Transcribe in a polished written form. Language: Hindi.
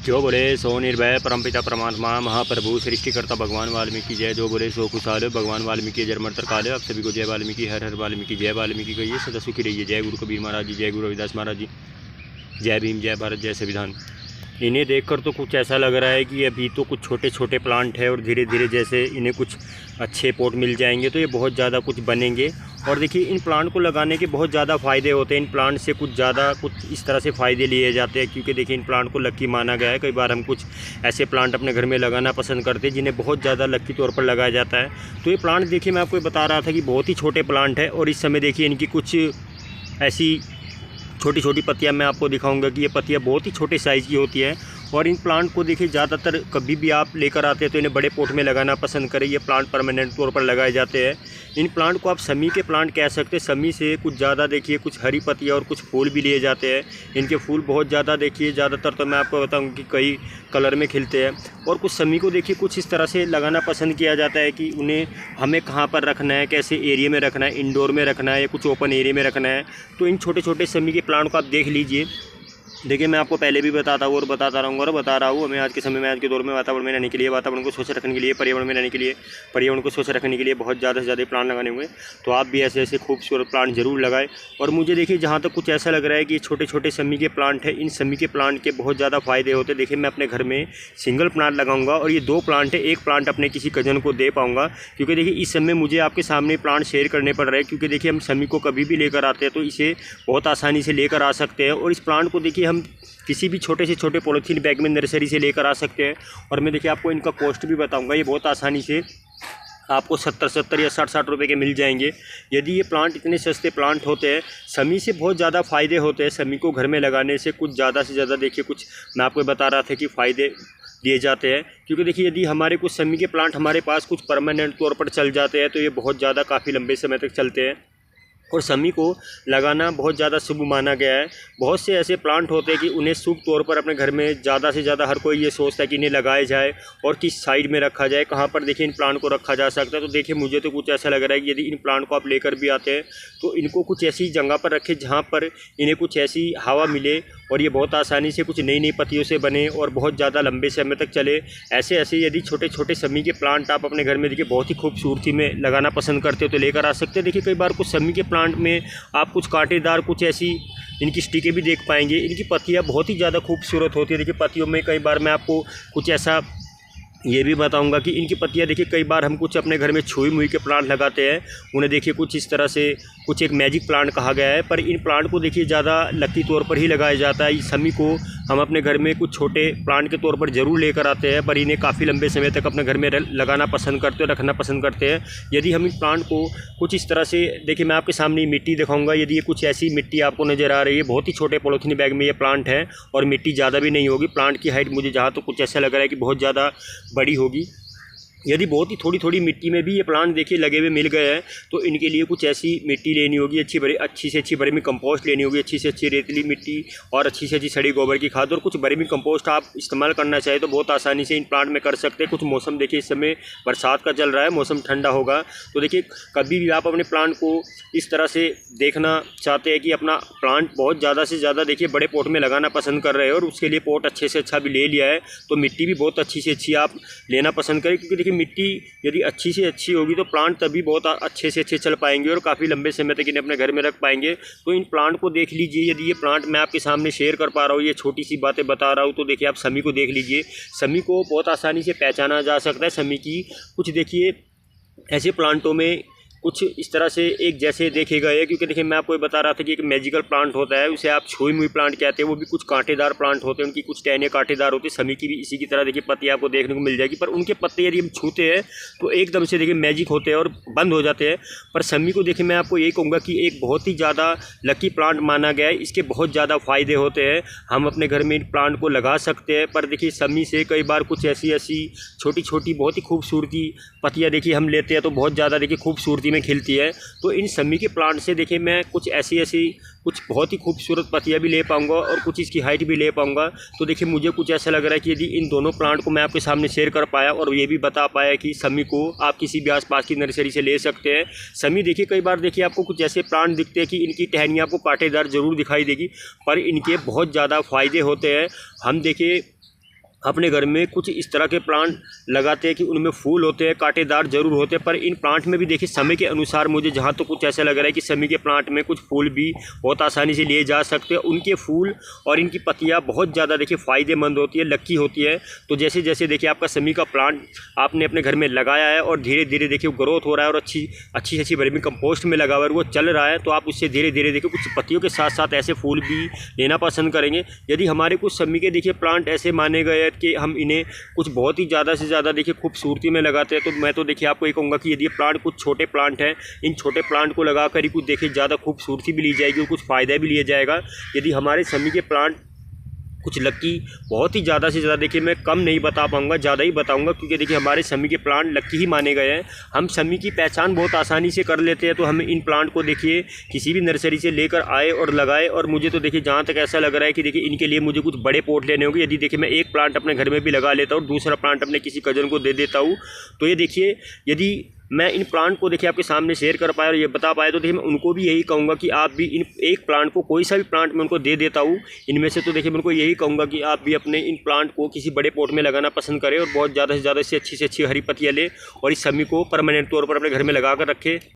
जो बोले सो निर्भय परमपिता परमात्मा महाप्रभु सृष्टिकर्ता भगवान वाल्मीकि जय। जो बोले सो खुशहाल भगवान वाल्मीकि जन्मतर काले। आप सभी को जय वाल्मीकि, हर हर वाल्मीकि, जय वाल्मीकि कहिए, सदा सुखी रहिए। जय गुरु कबीर महाराज जी, जय गुरु रविदास महाराज जी, जय भीम, जय भारत, जय संविधान। इन्हें देखकर तो कुछ ऐसा लग रहा है कि अभी तो कुछ छोटे छोटे प्लांट है और धीरे धीरे जैसे इन्हें कुछ अच्छे पोट मिल जाएंगे तो ये बहुत ज़्यादा कुछ बनेंगे। और देखिए इन प्लांट को लगाने के बहुत ज़्यादा फ़ायदे होते हैं। इन प्लांट से कुछ ज़्यादा कुछ इस तरह से फ़ायदे लिए जाते हैं क्योंकि देखिए इन प्लांट को लक्की माना गया है। कई बार हम कुछ ऐसे प्लांट अपने घर में लगाना पसंद करते हैं जिन्हें बहुत ज़्यादा लक्की तौर पर लगाया जाता है। तो ये प्लांट देखिए मैं आपको बता रहा था कि बहुत ही छोटे प्लांट है और इस समय देखिए इनकी कुछ ऐसी छोटी छोटी पत्तियां मैं आपको दिखाऊंगा कि ये पत्तियां बहुत ही छोटे साइज़ की होती है। और इन प्लांट को देखिए ज़्यादातर कभी भी आप लेकर आते हैं तो इन्हें बड़े पोट में लगाना पसंद करें। ये प्लांट परमानेंट तौर पर लगाए जाते हैं। इन प्लांट को आप समी के प्लांट कह सकते हैं। समी से कुछ ज़्यादा देखिए कुछ हरी पत्तियाँ और कुछ फूल भी लिए जाते हैं। इनके फूल बहुत ज़्यादा देखिए ज़्यादातर तो मैं आपको बताऊँ कि कई कलर में खिलते हैं। और कुछ समी को देखिए कुछ इस तरह से लगाना पसंद किया जाता है कि उन्हें हमें कहाँ पर रखना है, कैसे एरिया में रखना है, इंडोर में रखना है या कुछ ओपन एरिया में रखना है। तो इन छोटे छोटे समी के प्लांट को आप देख लीजिए। देखिए मैं आपको पहले भी बताता हूँ और बताता रहूँगा और बता रहा हूँ। हमें आज के समय में, आज के दौर में वातावरण में रहने के लिए, वातावरण को स्वच्छ रखने के लिए, पर्यावरण में रहने के लिए, पर्यावरण को स्वच्छ रखने के लिए बहुत ज़्यादा से ज़्यादा प्लांट लगाने होंगे। तो आप भी ऐसे ऐसे खूबसूरत प्लांट जरूर लगाएं। और मुझे देखिए जहाँ तक कुछ ऐसा लग रहा है कि छोटे छोटे समी के प्लांट है, इन समी के प्लांट के बहुत ज़्यादा फ़ायदे होते हैं। देखिए मैं अपने घर में सिंगल प्लांट लगाऊंगा और ये 2 प्लांट है। एक प्लांट अपने किसी कजन को दे पाऊँगा क्योंकि देखिए इस समय मुझे आपके सामने प्लांट शेयर करने पड़ रहे हैं क्योंकि देखिए हम समी को कभी भी लेकर आते हैं तो इसे बहुत आसानी से लेकर आ सकते हैं। और इस प्लांट को देखिए हम किसी भी छोटे से छोटे पॉलीथीन बैग में नर्सरी से लेकर आ सकते हैं। और मैं देखिए आपको इनका कॉस्ट भी बताऊंगा। ये बहुत आसानी से आपको 70 या 60 रुपए के मिल जाएंगे। यदि ये प्लांट इतने सस्ते प्लांट होते हैं, समी से बहुत ज़्यादा फ़ायदे होते हैं। समी को घर में लगाने से कुछ ज़्यादा से ज़्यादा देखिए कुछ मैं आपको बता रहा था कि फ़ायदे दिए जाते हैं क्योंकि देखिए यदि हमारे कुछ समी के प्लांट हमारे पास कुछ परमानेंट तौर पर चल जाते हैं तो ये बहुत ज़्यादा काफ़ी लंबे समय तक चलते हैं। और समी को लगाना बहुत ज़्यादा शुभ माना गया है। बहुत से ऐसे प्लांट होते हैं कि उन्हें शुभ तौर पर अपने घर में ज़्यादा से ज़्यादा हर कोई ये सोचता है कि इन्हें लगाया जाए और किस साइड में रखा जाए, कहाँ पर देखिए इन प्लांट को रखा जा सकता है। तो देखिए मुझे तो कुछ ऐसा लग रहा है कि यदि इन प्लांट को आप लेकर भी आते हैं तो इनको कुछ ऐसी जगह पर रखें जहाँ पर इन्हें कुछ ऐसी हवा मिले और ये बहुत आसानी से कुछ नई नई पत्तियों से बने और बहुत ज़्यादा लंबे समय तक चले। ऐसे ऐसे यदि छोटे छोटे समी के प्लांट आप अपने घर में देखिए बहुत ही खूबसूरती में लगाना पसंद करते हो तो लेकर आ सकते हैं। देखिए कई बार कुछ समी के प्लांट में आप कुछ कांटेदार कुछ ऐसी इनकी स्टिकें भी देख पाएंगे। इनकी पत्तियां बहुत ही ज़्यादा खूबसूरत होती है। देखिए पत्तियों में कई बार मैं आपको कुछ ऐसा ये भी बताऊंगा कि इनकी पत्तियां देखिए कई बार हम कुछ अपने घर में छुई मुई के प्लांट लगाते हैं, उन्हें देखिए कुछ इस तरह से कुछ एक मैजिक प्लांट कहा गया है। पर इन प्लांट को देखिए ज़्यादा लकी तौर पर ही लगाया जाता है। इस समी को हम अपने घर में कुछ छोटे प्लांट के तौर पर ज़रूर लेकर आते हैं पर इन्हें काफ़ी लंबे समय तक अपने घर में लगाना पसंद करते हैं, रखना पसंद करते हैं। यदि हम इन प्लांट को कुछ इस तरह से देखिए मैं आपके सामने मिट्टी दिखाऊंगा। यदि ये कुछ ऐसी मिट्टी आपको नज़र आ रही है, बहुत ही छोटे पॉलीथीन बैग में ये प्लांट है और मिट्टी ज़्यादा भी नहीं होगी। प्लांट की हाइट मुझे जहाँ तो कुछ ऐसा लग रहा है कि बहुत ज़्यादा बड़ी होगी। यदि बहुत ही थोड़ी थोड़ी मिट्टी में भी ये प्लांट देखिए लगे हुए मिल गए हैं तो इनके लिए कुछ ऐसी मिट्टी लेनी होगी, अच्छी से अच्छी बर्मी कंपोस्ट लेनी होगी, अच्छी से अच्छी रेतीली मिट्टी और अच्छी से अच्छी सड़ी गोबर की खाद और कुछ बर्मी कंपोस्ट आप इस्तेमाल करना चाहे तो बहुत आसानी से इन प्लांट में कर सकते हैं। कुछ मौसम देखिए इस समय बरसात का चल रहा है, मौसम ठंडा होगा तो देखिए कभी भी आप अपने प्लांट को इस तरह से देखना चाहते हैं कि अपना प्लांट बहुत ज़्यादा से ज़्यादा देखिए बड़े पॉट में लगाना पसंद कर रहे हैं और उसके लिए पॉट अच्छे से अच्छा भी ले लिया है तो मिट्टी भी बहुत अच्छी से अच्छी आप लेना पसंद करें क्योंकि देखिए मिट्टी यदि अच्छी से अच्छी होगी तो प्लांट तभी बहुत अच्छे से अच्छे चल पाएंगे और काफ़ी लंबे समय तक इन्हें अपने घर में रख पाएंगे। तो इन प्लांट को देख लीजिए। यदि ये प्लांट मैं आपके सामने शेयर कर पा रहा हूँ, ये छोटी सी बातें बता रहा हूँ तो देखिए आप समी को देख लीजिए। समी को बहुत आसानी से पहचाना जा सकता है। समी की कुछ देखिए ऐसे प्लांटों में कुछ इस तरह से एक जैसे देखे गए हैं क्योंकि देखिए मैं आपको बता रहा था कि एक मैजिकल प्लांट होता है, उसे आप छुई मुई प्लांट कहते हैं। वो भी कुछ कांटेदार प्लांट होते हैं, उनकी कुछ टहनियाँ कांटेदार होती है। समी की भी इसी की तरह देखिए पत्ती आपको देखने को मिल जाएगी पर उनके पत्ते यदि हम छूते हैं तो एकदम से देखिए मैजिक होते हैं और बंद हो जाते हैं। पर समी को देखिए मैं आपको यही कहूँगा कि एक बहुत ही ज़्यादा लकी प्लांट माना गया है। इसके बहुत ज़्यादा फ़ायदे होते हैं, हम अपने घर में इन प्लांट को लगा सकते हैं। पर देखिए समी से कई बार कुछ ऐसी ऐसी छोटी छोटी बहुत ही खूबसूरती पत्तियाँ देखिए हम लेते हैं तो बहुत ज़्यादा देखिए खूबसूरती में खिलती है। तो इन समी के प्लांट से देखिए मैं कुछ ऐसी कुछ बहुत ही खूबसूरत पत्तियाँ भी ले पाऊँगा और कुछ इसकी हाइट भी ले पाऊँगा। तो देखिए मुझे कुछ ऐसा लग रहा है कि यदि इन दोनों प्लांट को मैं आपके सामने शेयर कर पाया और ये भी बता पाया कि समी को आप किसी भी आसपास की नर्सरी से ले सकते हैं। समी देखिए कई बार देखिए आपको कुछ ऐसे प्लांट दिखते हैं कि इनकी टहनियाँ आपको कांटेदार ज़रूर दिखाई देगी, पर इनके बहुत ज़्यादा फ़ायदे होते हैं। हम देखिए अपने घर में कुछ इस तरह के प्लांट लगाते हैं कि उनमें फूल होते हैं, कांटेदार जरूर होते हैं, पर इन प्लांट में भी देखिए समय के अनुसार मुझे जहाँ तो कुछ ऐसा लग रहा है कि समी के प्लांट में कुछ फूल भी बहुत आसानी से लिए जा सकते हैं। उनके फूल और इनकी पत्तियाँ बहुत ज़्यादा देखिए फ़ायदेमंद होती है, लक्की होती है। तो जैसे जैसे देखिए आपका समी का प्लांट आपने अपने घर में लगाया है और धीरे धीरे देखिए ग्रोथ हो रहा है और अच्छी वर्मी कंपोस्ट में लगा हुआ है, वो चल रहा है, तो आप उससे धीरे धीरे देखिए कुछ पत्तियों के साथ साथ ऐसे फूल भी लेना पसंद करेंगे। यदि हमारे कुछ समी के देखिए प्लांट ऐसे माने गए कि हम इन्हें कुछ बहुत ही ज़्यादा से ज़्यादा देखिए खूबसूरती में लगाते हैं, तो मैं तो देखिए आपको ये कहूँगा कि यदि प्लांट कुछ छोटे प्लांट हैं, इन छोटे प्लांट को लगा कर ही कुछ देखिए ज़्यादा खूबसूरती भी ली जाएगी और कुछ फ़ायदा भी लिया जाएगा। यदि हमारे समी के प्लांट कुछ लक्की बहुत ही ज़्यादा से ज़्यादा देखिए मैं कम नहीं बता पाऊँगा, ज़्यादा ही बताऊँगा, क्योंकि देखिए हमारे समी के प्लांट लक्की ही माने गए हैं। हम समी की पहचान बहुत आसानी से कर लेते हैं। तो हम इन प्लांट को देखिए किसी भी नर्सरी से लेकर आए और लगाए, और मुझे तो देखिए जहाँ तक ऐसा लग रहा है कि देखिए इनके लिए मुझे कुछ बड़े पोट लेने होंगे। यदि देखिए मैं एक प्लांट अपने घर में भी लगा लेता हूँ, दूसरा प्लांट अपने किसी कजन को दे देता हूँ, तो ये देखिए यदि मैं इन प्लांट को देखिए आपके सामने शेयर कर पाया और ये बता पाया, तो देखिए मैं उनको भी यही कहूँगा कि आप भी इन एक प्लांट को, कोई सा भी प्लांट मैं उनको दे देता हूँ इनमें से, तो देखिए मैं उनको यही कहूँगा कि आप भी अपने इन प्लांट को किसी बड़े पॉट में लगाना पसंद करें और बहुत ज़्यादा से ज़्यादा इससे अच्छी हरी पत्तियाँ लें और इस समी को परमानेंट तौर पर अपने घर में लगा कर रखें।